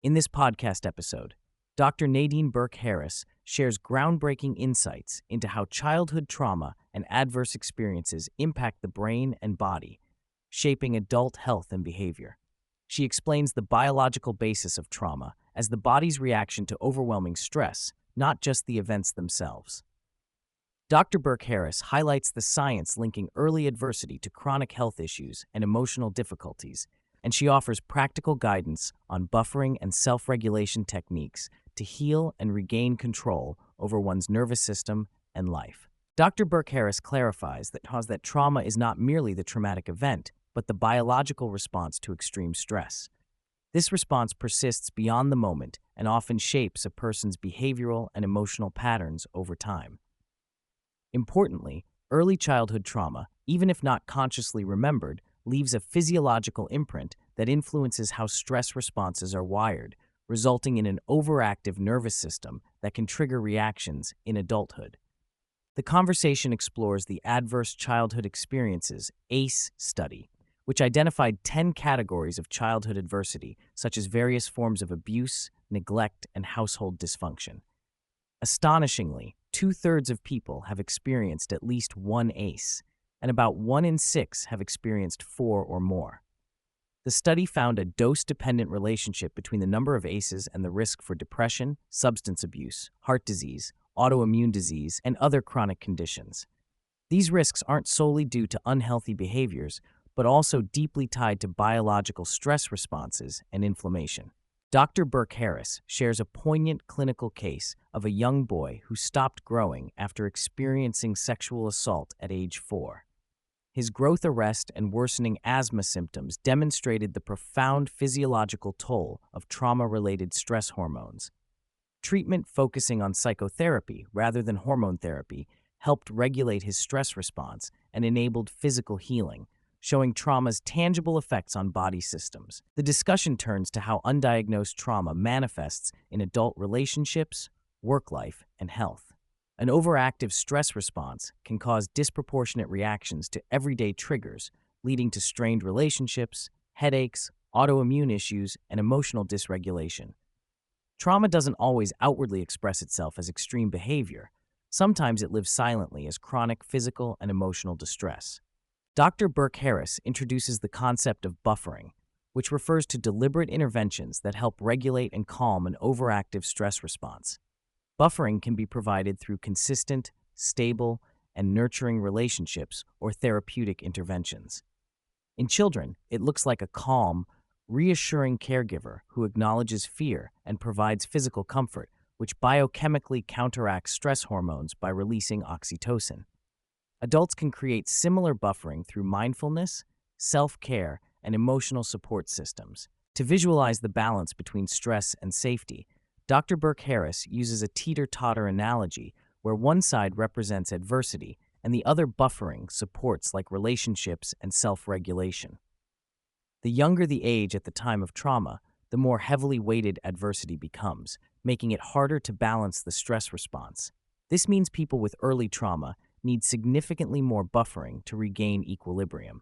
In this podcast episode, Dr. Nadine Burke Harris shares groundbreaking insights into how childhood trauma and adverse experiences impact the brain and body, shaping adult health and behavior. She explains the biological basis of trauma as the body's reaction to overwhelming stress, not just the events themselves. Dr. Burke Harris highlights the science linking early adversity to chronic health issues and emotional difficulties, and she offers practical guidance on buffering and self-regulation techniques to heal and regain control over one's nervous system and life. Dr. Burke Harris clarifies that trauma is not merely the traumatic event, but the biological response to extreme stress. This response persists beyond the moment and often shapes a person's behavioral and emotional patterns over time. Importantly, early childhood trauma, even if not consciously remembered, leaves a physiological imprint that influences how stress responses are wired, resulting in an overactive nervous system that can trigger reactions in adulthood. The conversation explores the Adverse Childhood Experiences (ACE) study, which identified 10 categories of childhood adversity, such as various forms of abuse, neglect, and household dysfunction. Astonishingly, 2/3 of people have experienced at least one ACE, and about 1 in 6 have experienced 4 or more. The study found a dose-dependent relationship between the number of ACEs and the risk for depression, substance abuse, heart disease, autoimmune disease, and other chronic conditions. These risks aren't solely due to unhealthy behaviors, but also deeply tied to biological stress responses and inflammation. Dr. Burke Harris shares a poignant clinical case of a young boy who stopped growing after experiencing sexual assault at age 4. His growth arrest and worsening asthma symptoms demonstrated the profound physiological toll of trauma-related stress hormones. Treatment focusing on psychotherapy rather than hormone therapy helped regulate his stress response and enabled physical healing, showing trauma's tangible effects on body systems. The discussion turns to how undiagnosed trauma manifests in adult relationships, work life, and health. An overactive stress response can cause disproportionate reactions to everyday triggers, leading to strained relationships, headaches, autoimmune issues, and emotional dysregulation. Trauma doesn't always outwardly express itself as extreme behavior. Sometimes it lives silently as chronic physical and emotional distress. Dr. Burke Harris introduces the concept of buffering, which refers to deliberate interventions that help regulate and calm an overactive stress response. Buffering can be provided through consistent, stable, and nurturing relationships or therapeutic interventions. In children, it looks like a calm, reassuring caregiver who acknowledges fear and provides physical comfort, which biochemically counteracts stress hormones by releasing oxytocin. Adults can create similar buffering through mindfulness, self-care, and emotional support systems. To visualize the balance between stress and safety, Dr. Burke Harris uses a Teeter-Totter analogy where one side represents adversity and the other buffering supports like relationships and self-regulation. The younger the age at the time of trauma, the more heavily weighted adversity becomes, making it harder to balance the stress response. This means people with early trauma need significantly more buffering to regain equilibrium.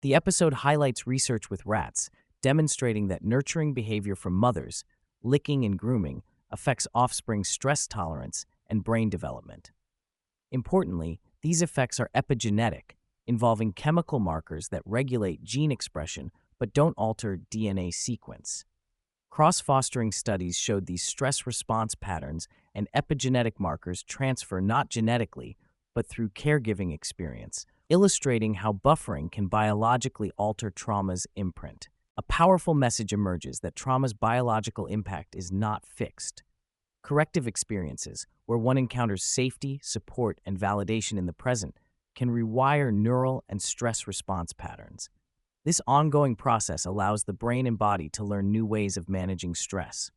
The episode highlights research with rats, demonstrating that nurturing behavior from mothers, licking and grooming, affects offspring's stress tolerance and brain development. Importantly, these effects are epigenetic, involving chemical markers that regulate gene expression but don't alter DNA sequence. Cross-fostering studies showed these stress response patterns and epigenetic markers transfer not genetically, but through caregiving experience, illustrating how buffering can biologically alter trauma's imprint. A powerful message emerges that trauma's biological impact is not fixed. Corrective experiences, where one encounters safety, support, and validation in the present, can rewire neural and stress response patterns. This ongoing process allows the brain and body to learn new ways of managing stress.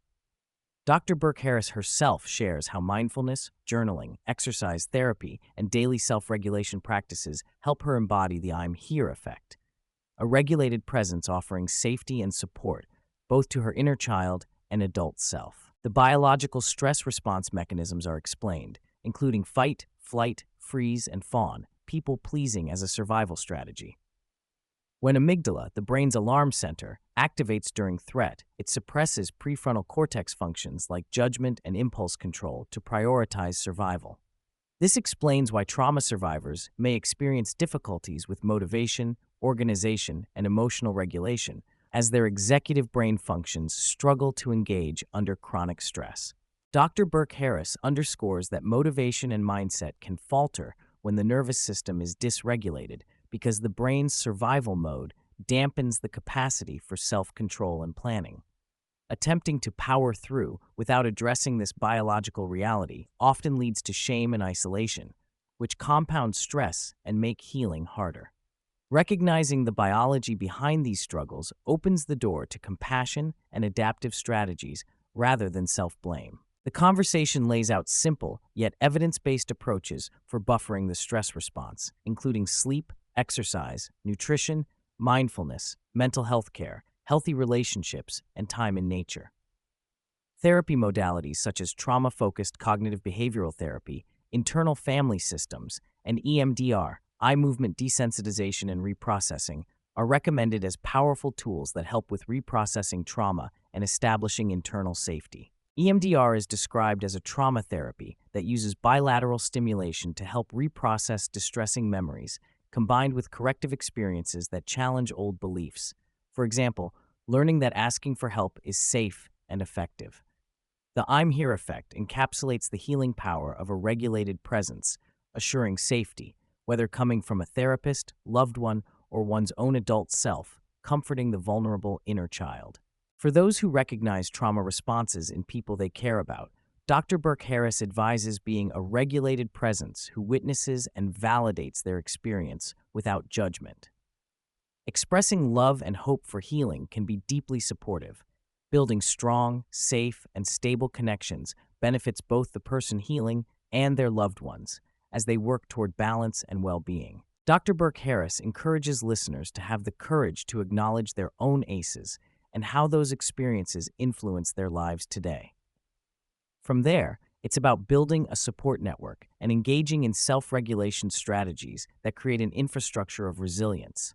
Dr. Burke Harris herself shares how mindfulness, journaling, exercise therapy, and daily self-regulation practices help her embody the "I'm here" effect, a regulated presence offering safety and support, both to her inner child and adult self. The biological stress response mechanisms are explained, including fight, flight, freeze, and fawn, people-pleasing as a survival strategy. When amygdala, the brain's alarm center, activates during threat, it suppresses prefrontal cortex functions like judgment and impulse control to prioritize survival. This explains why trauma survivors may experience difficulties with motivation, organization, and emotional regulation, as their executive brain functions struggle to engage under chronic stress. Dr. Burke Harris underscores that motivation and mindset can falter when the nervous system is dysregulated because the brain's survival mode dampens the capacity for self-control and planning. Attempting to power through without addressing this biological reality often leads to shame and isolation, which compound stress and make healing harder. Recognizing the biology behind these struggles opens the door to compassion and adaptive strategies rather than self-blame. The conversation lays out simple yet evidence-based approaches for buffering the stress response, including sleep, exercise, nutrition, mindfulness, mental health care, healthy relationships, and time in nature. Therapy modalities such as trauma-focused cognitive behavioral therapy, internal family systems, and EMDR, eye movement desensitization and reprocessing, are recommended as powerful tools that help with reprocessing trauma and establishing internal safety. EMDR is described as a trauma therapy that uses bilateral stimulation to help reprocess distressing memories, combined with corrective experiences that challenge old beliefs. For example, learning that asking for help is safe and effective. The I'm here effect encapsulates the healing power of a regulated presence, assuring safety, whether coming from a therapist, loved one, or one's own adult self, comforting the vulnerable inner child. For those who recognize trauma responses in people they care about, Dr. Burke Harris advises being a regulated presence who witnesses and validates their experience without judgment. Expressing love and hope for healing can be deeply supportive. Building strong, safe, and stable connections benefits both the person healing and their loved ones as they work toward balance and well-being. Dr. Burke Harris encourages listeners to have the courage to acknowledge their own ACEs and how those experiences influence their lives today. From there, it's about building a support network and engaging in self-regulation strategies that create an infrastructure of resilience.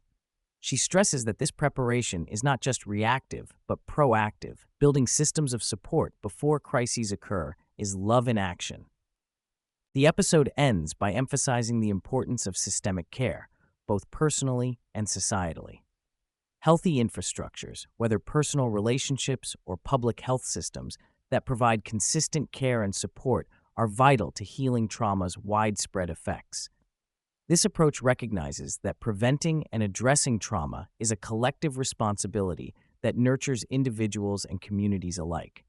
She stresses that this preparation is not just reactive, but proactive. Building systems of support before crises occur is love in action. The episode ends by emphasizing the importance of systemic care, both personally and societally. Healthy infrastructures, whether personal relationships or public health systems, that provide consistent care and support are vital to healing trauma's widespread effects. This approach recognizes that preventing and addressing trauma is a collective responsibility that nurtures individuals and communities alike.